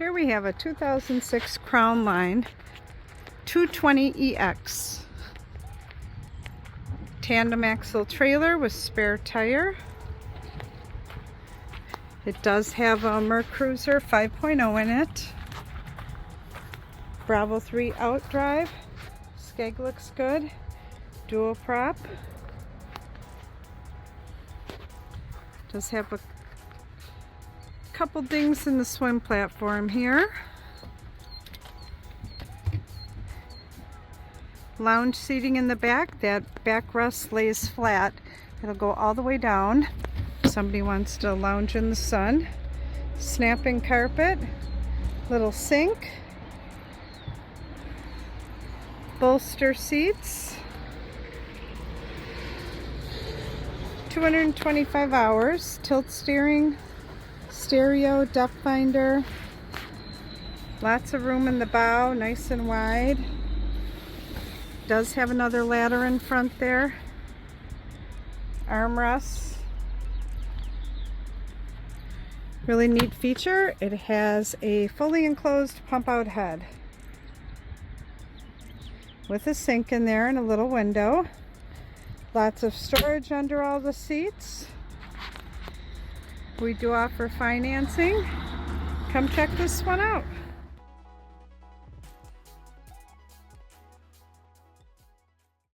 Here we have a 2006 Crownline 220EX. Tandem axle trailer with spare tire. It does have a Mercruiser 5.0 in it. Bravo 3 outdrive. Skeg looks good. Dual prop. Does have a couple dings in the swim platform here. Lounge seating in the back. That backrest lays flat. It'll go all the way down. Somebody wants to lounge in the sun. Snapping carpet. Little sink. Bolster seats. 225 hours. Tilt steering. Stereo, depth finder. Lots of room in the bow, nice and wide. Does have another ladder in front there. Armrests. Really neat feature. It has a fully enclosed pump out head with a sink in there and a little window. Lots of storage under all the seats. We do offer financing. Come check this one out.